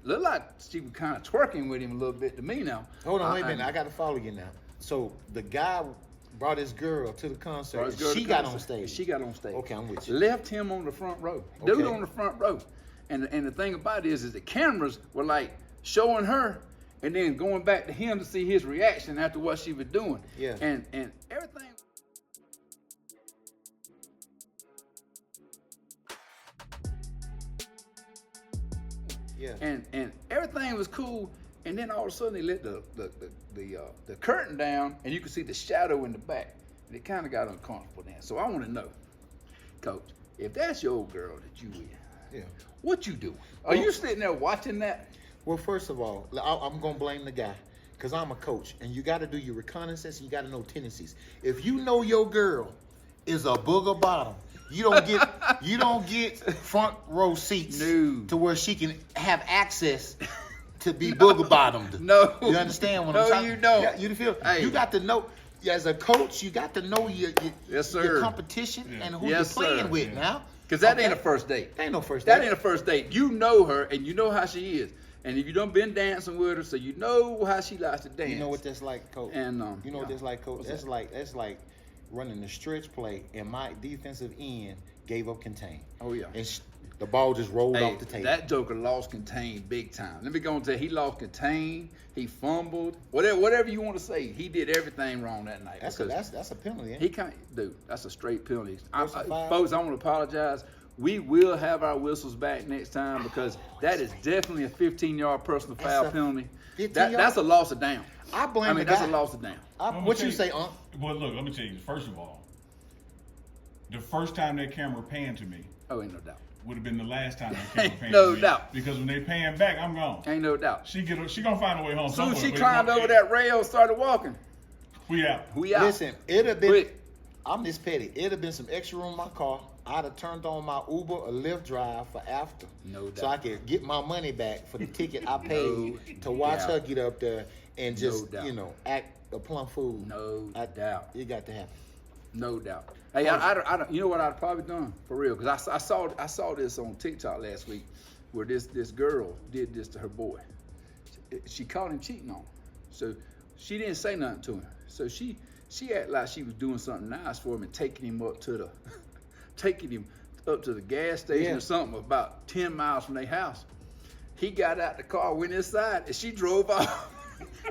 looked like she was kind of twerking with him a little bit to me now. Hold on, wait a minute. I got to follow you now. So the guy brought his girl to the concert. She got on stage. She got on stage. Okay, I'm with you. Left him on the front row. Dude on the front row. And the thing about it is the cameras were like showing her and then going back to him to see his reaction after what she was doing. Yeah. And everything. Yeah. And everything was cool. And then all of a sudden they let the curtain down and you could see the shadow in the back. And it kind of got uncomfortable then. So I want to know, Coach, if that's your old girl that you with, what you doing? Are you sitting there watching that? Well, first of all, I'm going to blame the guy because I'm a coach, and you got to do your reconnaissance, and you got to know tendencies. If you know your girl is a booger bottom, you don't get front row seats to where she can have access to be booger bottomed. No. You understand what I'm No, talking? you don't. Yeah, you feel? Hey. You got to know. As a coach, you got to know your competition and who you're playing with now. Because that ain't a first date. That ain't no first date. That ain't a first date. You know her and you know how she is. And if you done been dancing with her, so you know how she likes to dance. You know what that's like, Coach? And you know what that's like, Coach? That's like running the stretch play, and my defensive end gave up contain. Oh yeah. And the ball just rolled off the table. That joker lost contain big time. Let me go and tell you, he lost contain. He fumbled. Whatever you want to say, he did everything wrong that night. That's a penalty. He can't, dude. That's a straight penalty. Folks, I want to apologize. We will have our whistles back next time because that is definitely a 15-yard personal foul penalty. That's a loss of down. I blame the guy. That's a loss of down. What you say, Unc? Well, look, let me tell you. First of all, the first time that camera panned to me, ain't no doubt, would have been the last time that camera panned no to me. doubt. Because when they pan back, I'm gone. Ain't no doubt. She gonna find a way home. As soon somewhere. as she climbed over that rail and started walking, we out. Listen, it'd have been. I'm this petty. It'd have been some extra room in my car. I'd have turned on my Uber or Lyft drive for after. No doubt. So I could get my money back for the ticket I paid to watch her get up there and just, act a plum fool. No doubt. It got to happen. No doubt. Hey, I don't, you know what I'd probably done for real? Because I saw this on TikTok last week where this girl did this to her boy. She caught him cheating on her. So she didn't say nothing to him. So she acted like she was doing something nice for him and taking him up to the gas station or something about 10 miles from their house. He got out the car, went inside, and she drove off.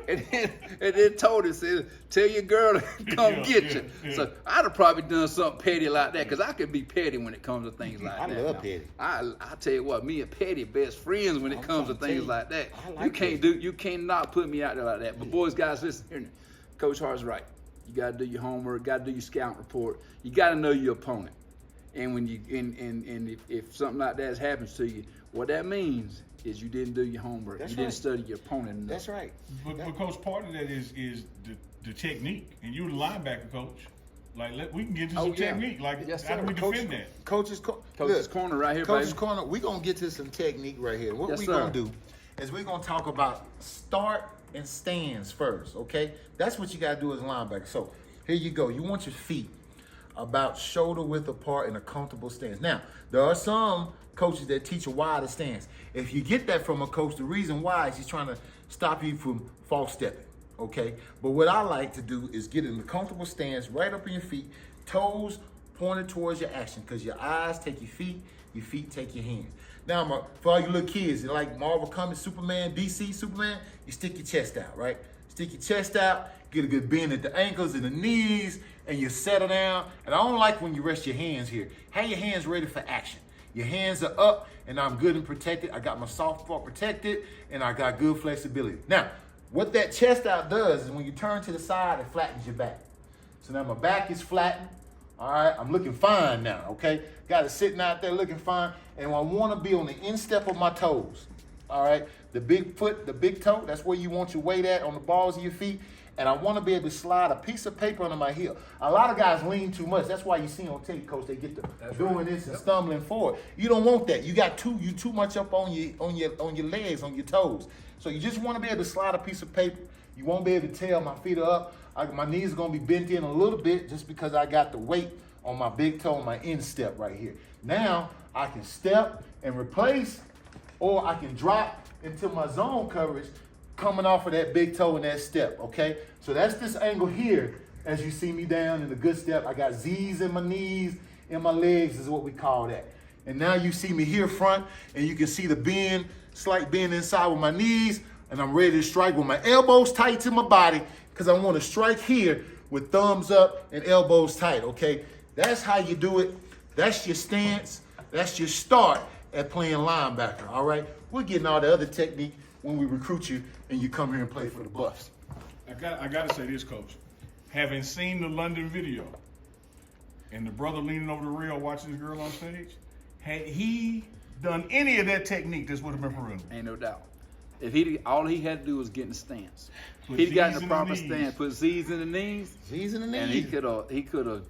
and then told him, said, tell your girl to come get you. Yeah. So I'd have probably done something petty like that, because I could be petty when it comes to things like that. I love petty. I tell you what, me and Petty best friends when it comes to things like that. You cannot put me out there like that. But boys, guys, listen here. Coach Hart's right. You gotta do your homework, gotta do your scout report. You gotta know your opponent. And when you if something like that happens to you, what that means is you didn't do your homework. You didn't study your opponent enough. That's right. But Coach, part of that is the technique, and you're the linebacker coach. Like we can get to some technique. Like how do we defend that? Coach's corner right here, Coach's baby. corner. We're gonna get to some technique right here. What we're gonna do is we're gonna talk about start and stands first. Okay, that's what you gotta do as a linebacker. So here you go. You want your feet about shoulder width apart in a comfortable stance. Now, there are some coaches that teach a wider stance. If you get that from a coach, the reason why is he's trying to stop you from false stepping, okay? But what I like to do is get in a comfortable stance right up in your feet, toes pointed towards your action, because your eyes take your feet take your hands. Now, for all you little kids, like Marvel Comics, Superman, DC, Superman, you stick your chest out, right? Stick your chest out, get a good bend at the ankles and the knees, and you settle down. And I don't like when you rest your hands here. Have your hands ready for action. Your hands are up, and I'm good and protected. I got my soft part protected, and I got good flexibility. Now, what that chest out does is when you turn to the side, it flattens your back. So now my back is flattened. All right, I'm looking fine now, okay? Got it sitting out there looking fine, and I want to be on the instep of my toes. All right, the big foot, the big toe, that's where you want your weight at on the balls of your feet. And I want to be able to slide a piece of paper under my heel. A lot of guys lean too much. That's why you see on tape, Coach, they get to doing this and stumbling forward. You don't want that. You too much up on your legs, on your toes. So you just want to be able to slide a piece of paper. You won't be able to tell my feet are up. My knees are going to be bent in a little bit just because I got the weight on my big toe, on my instep right here. Now I can step and replace, or I can drop into my zone coverage, coming off of that big toe and that step, okay? So that's this angle here. As you see me down in a good step, I got Z's in my knees and my legs is what we call that. And now you see me here front, and you can see the bend, slight bend inside with my knees, and I'm ready to strike with my elbows tight to my body, because I want to strike here with thumbs up and elbows tight, okay? That's how you do it. That's your stance. That's your start at playing linebacker, all right? We're getting all the other technique when we recruit you and you come here and play for the Buffs. I got to say this, Coach. Having seen the London video and the brother leaning over the rail watching this girl on stage, had he done any of that technique, this would have been horrendous. Ain't no doubt. If all he had to do was get in the stance. Put He'd got in Z's the in proper the knees. stance, put Z's in the knees, Z's in the and knees. he could have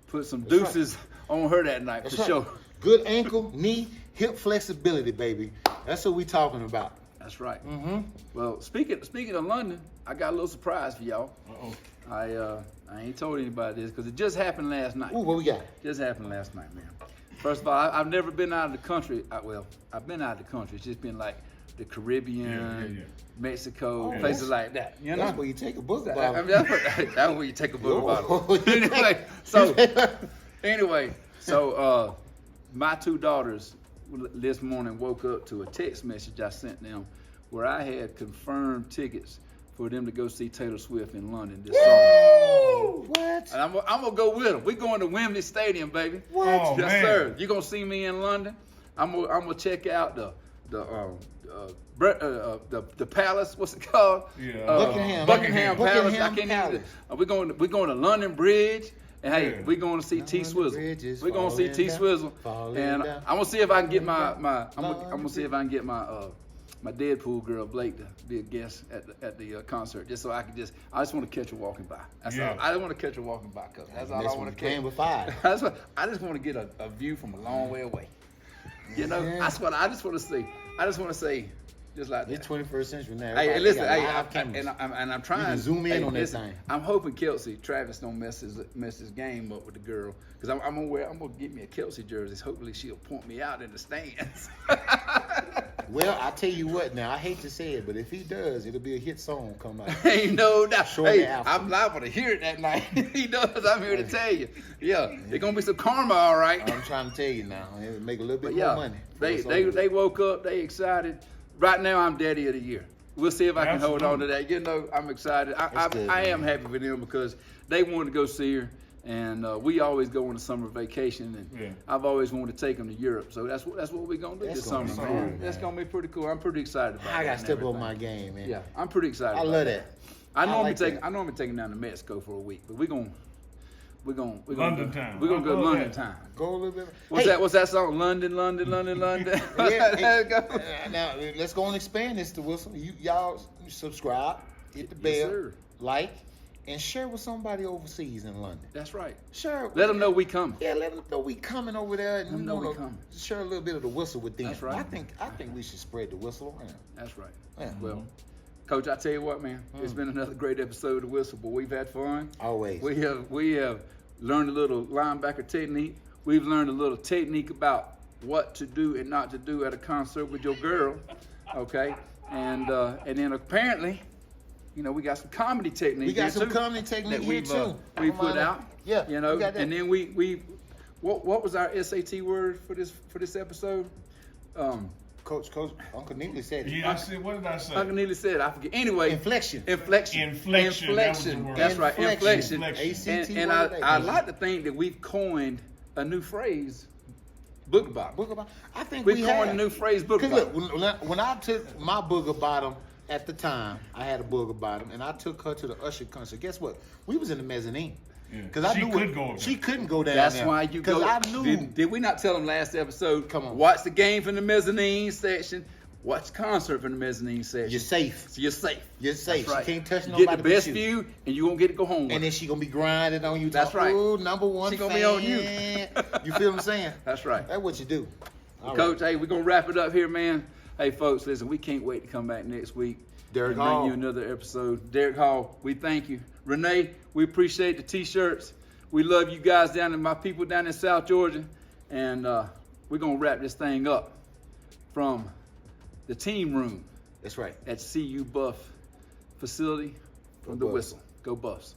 put some deuces on her that night That's for right. sure. Good ankle, knee, hip flexibility, baby. That's what we talking about. That's right. Mm-hmm. Well, speaking of London, I got a little surprise for y'all. Uh-oh. I ain't told anybody this because it just happened last night. Ooh, what we got? Just happened last night, man. First of all, I've never been out of the country. I've been out of the country. It's just been like the Caribbean, Yeah. Mexico, Oh, places like that. You know? That's where you take a book I about. mean, that's where you take a book Oh, about it. Anyway, so my two daughters this morning woke up to a text message I sent them where I had confirmed tickets for them to go see Taylor Swift in London this summer. What? And I'm gonna go with them. We're going to Wembley Stadium, baby. What? Oh, Yes, man. sir. You gonna see me in London? I'm gonna check out the palace. What's it called? Yeah. Buckingham. Buckingham Palace. Buckingham I can't Palace. even. We're going to London Bridge. And hey, Yeah. we're going to see T London Swizzle. Bridge is We're going to see falling T down, Swizzle, falling and down, I'm gonna see if I can get falling my down, I'm gonna see if I can get my Deadpool girl Blake to be a guest at the concert, just so I just want to catch her walking by. That's Yeah. all. I just want to catch her walking by, cause that's all I Next want one to came catch. with 5. That's what I just want to get a view from a long way away. You know, Yeah. that's what I just want to see. I just want to say, just like It's that. 21st century now. Hey, Everybody listen, got hey, live cameras. and I'm trying. can zoom in hey, on that listen, thing. I'm hoping Travis don't mess his game up with the girl, because I'm gonna get me a Kelsey jersey. Hopefully she'll point me out in the stands. Well, I tell you what now, I hate to say it, but if he does, it'll be a hit song come out. Ain't no doubt. Short Hey, album. I'm liable to hear it that night. He does. I'm here to tell you. Yeah, there's gonna be some karma, all right. I'm trying to tell you now, it'll make a little bit But more yeah, money. they woke up, they excited. Right now, I'm daddy of the year. We'll see if I can hold on to that. You know, I'm excited. That's good, I am man. happy for them because they wanted to go see her, and we always go on a summer vacation, and Yeah. I've always wanted to take them to Europe. So that's what we're gonna do That's this gonna summer, be man. cool, That's man. gonna be pretty cool. I'm pretty excited about it. I got to and step up everything. my game, man. Yeah, I'm pretty excited. I about love that. that. I normally like take that. I normally take them down to Mexico for a week, but we're gonna London time. We're gonna go I love London that. time. Go a little bit. What's Hey, What's that song? London, London, London, London. Yeah, There you go. Now let's go and expand this to Wilson. Y'all subscribe, hit the Yes, bell, sir. like, and share with somebody overseas in London. That's right. Share. Let them know we coming. Yeah, let them know we coming over there, and Let 'em we know we want coming. to share a little bit of the whistle with them. That's right. I think we should spread the whistle around. That's right. Yeah. Well, Coach, I tell you what, man, it's been another great episode of the Whistle, but we've had fun. Always. We have learned a little linebacker technique. We've learned a little technique about what to do and not to do at a concert with your girl. Okay, and then apparently, you know, we got some comedy technique. We got here, some too, comedy technique that here, we've, too. we Come put on out. up. Yeah, you know, we got that. and then we what was our SAT word for this episode? Coach, Uncle Neely said it. Yeah, I said, what did I say? Uncle Neely said, I forget. Anyway, Inflection. Inflection, that was the word. That's right, Inflection. inflection. ACT And word, I baby. like to think that we've coined a new phrase, booger bottom. Booger bottom. I think We we coined have. a new phrase, booger Because look, bottom. when I took my booger bottom at the time, I had a booger bottom, and I took her to the Usher concert. Guess what? We was in the mezzanine. Yeah. Because I She knew couldn't go up she there. couldn't go down That's there. why you go. Because I knew. Did we not tell them last episode? Come on. Watch the game from the mezzanine section. Watch the concert from the mezzanine section. You're safe. So you're safe. You're safe. That's right. She can't touch You nobody get the but best you. view, and you won't get to go home. And with then it. she gonna be grinding on you. That's right. Ooh, number one She gonna fan. be on you. You feel what I'm saying? That's right. That's what you do. All Coach, right. hey, we're gonna wrap it up here, man. Hey, folks, listen, we can't wait to come back next week. Derek and bring Hall. you another episode. Derek Hall, we thank you. Renee, we appreciate the t-shirts. We love you guys my people down in South Georgia. And we're gonna wrap this thing up from the team room That's right. at CU Buff facility from the Buffs. whistle. Go Buffs.